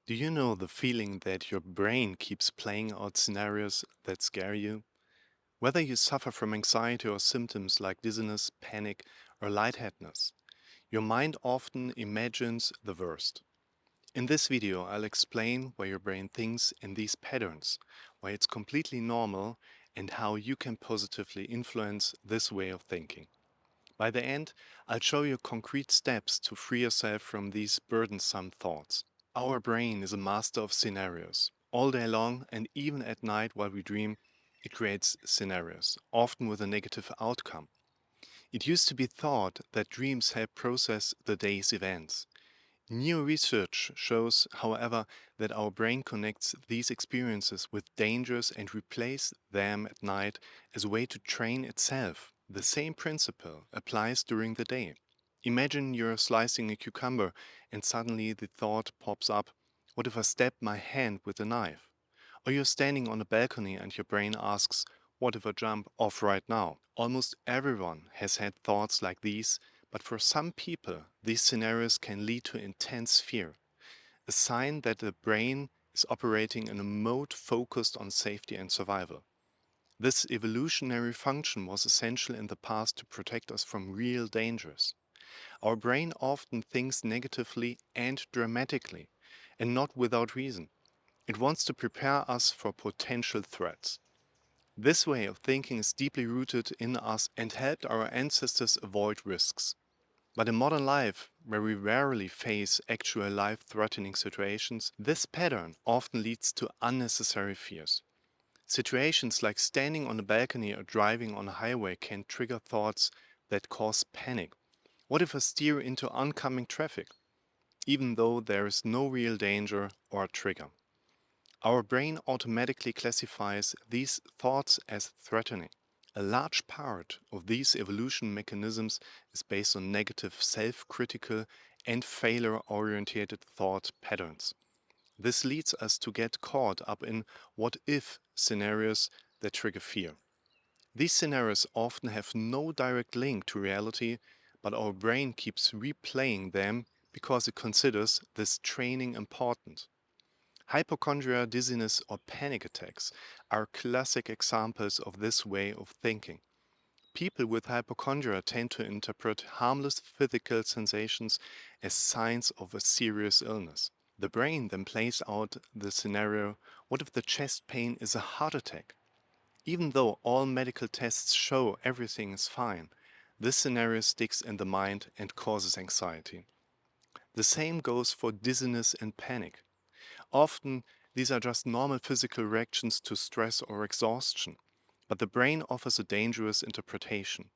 Do you know the feeling that your brain keeps playing out scenarios that scare you? Whether you suffer from anxiety or symptoms like dizziness, panic, or lightheadedness, your mind often imagines the worst. In this video, I'll explain why your brain thinks in these patterns, why it's completely normal, and how you can positively influence this way of thinking. By the end, I'll show you concrete steps to free yourself from these burdensome thoughts. Our brain is a master of scenarios. All day long and even at night while we dream, it creates scenarios, often with a negative outcome. It used to be thought that dreams help process the day's events. New research shows, however, that our brain connects these experiences with dangers and replaces them at night as a way to train itself. The same principle applies during the day. Imagine you're slicing a cucumber and suddenly the thought pops up, what if I stab my hand with a knife? Or you're standing on a balcony and your brain asks, what if I jump off right now? Almost everyone has had thoughts like these, but for some people, these scenarios can lead to intense fear, a sign that the brain is operating in a mode focused on safety and survival. This evolutionary function was essential in the past to protect us from real dangers. Our brain often thinks negatively and dramatically, and not without reason. It wants to prepare us for potential threats. This way of thinking is deeply rooted in us and helped our ancestors avoid risks. But in modern life, where we rarely face actual life-threatening situations, this pattern often leads to unnecessary fears. Situations like standing on a balcony or driving on a highway can trigger thoughts that cause panic. What if I steer into oncoming traffic, even though there is no real danger or trigger? Our brain automatically classifies these thoughts as threatening. A large part of these evolution mechanisms is based on negative self-critical and failure-oriented thought patterns. This leads us to get caught up in what-if scenarios that trigger fear. These scenarios often have no direct link to reality, but our brain keeps replaying them because it considers this training important. Hypochondria, dizziness, or panic attacks are classic examples of this way of thinking. People with hypochondria tend to interpret harmless physical sensations as signs of a serious illness. The brain then plays out the scenario, what if the chest pain is a heart attack? Even though all medical tests show everything is fine, this scenario sticks in the mind and causes anxiety. The same goes for dizziness and panic. Often, these are just normal physical reactions to stress or exhaustion, but the brain offers a dangerous interpretation,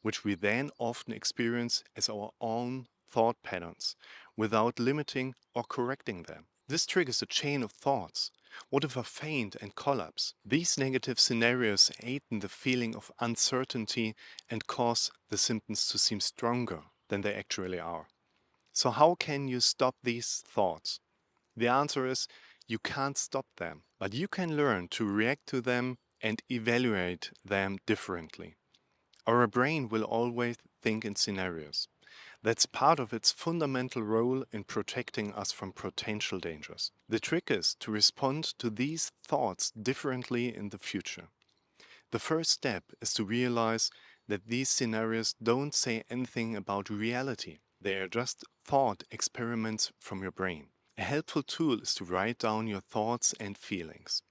which we then often experience as our own thought patterns, without limiting or correcting them. This triggers a chain of thoughts. What if I faint and collapse? These negative scenarios aid in the feeling of uncertainty and cause the symptoms to seem stronger than they actually are. So how can you stop these thoughts? The answer is you can't stop them, but you can learn to react to them and evaluate them differently. Our brain will always think in scenarios. That's part of its fundamental role in protecting us from potential dangers. The trick is to respond to these thoughts differently in the future. The first step is to realize that these scenarios don't say anything about reality. They are just thought experiments from your brain. A helpful tool is to write down your thoughts and feelings.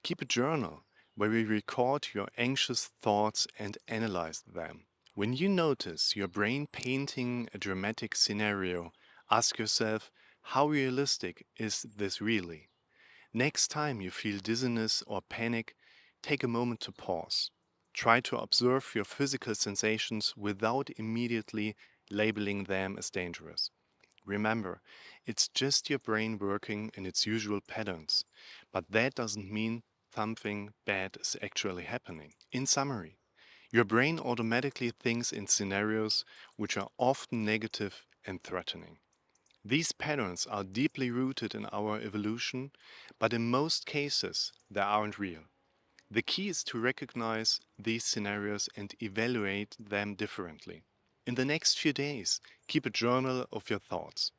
Keep a journal where you record your anxious thoughts and analyze them. When you notice your brain painting a dramatic scenario, ask yourself, how realistic is this really? Next time you feel dizziness or panic, take a moment to pause. Try to observe your physical sensations without immediately labeling them as dangerous. Remember, it's just your brain working in its usual patterns, but that doesn't mean something bad is actually happening. In summary, your brain automatically thinks in scenarios which are often negative and threatening. These patterns are deeply rooted in our evolution, but in most cases, they aren't real. The key is to recognize these scenarios and evaluate them differently. In the next few days, keep a journal of your thoughts.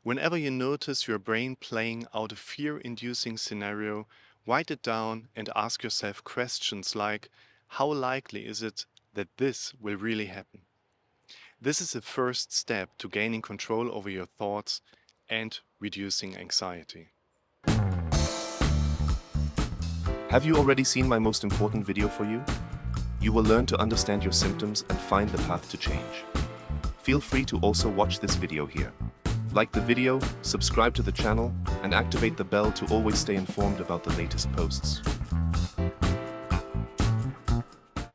Whenever you notice your brain playing out a fear-inducing scenario, write it down and ask yourself questions like, how likely is it that this will really happen? This is the first step to gaining control over your thoughts and reducing anxiety. Have you already seen my most important video for you? You will learn to understand your symptoms and find the path to change. Feel free to also watch this video here. Like the video, subscribe to the channel, and activate the bell to always stay informed about the latest posts.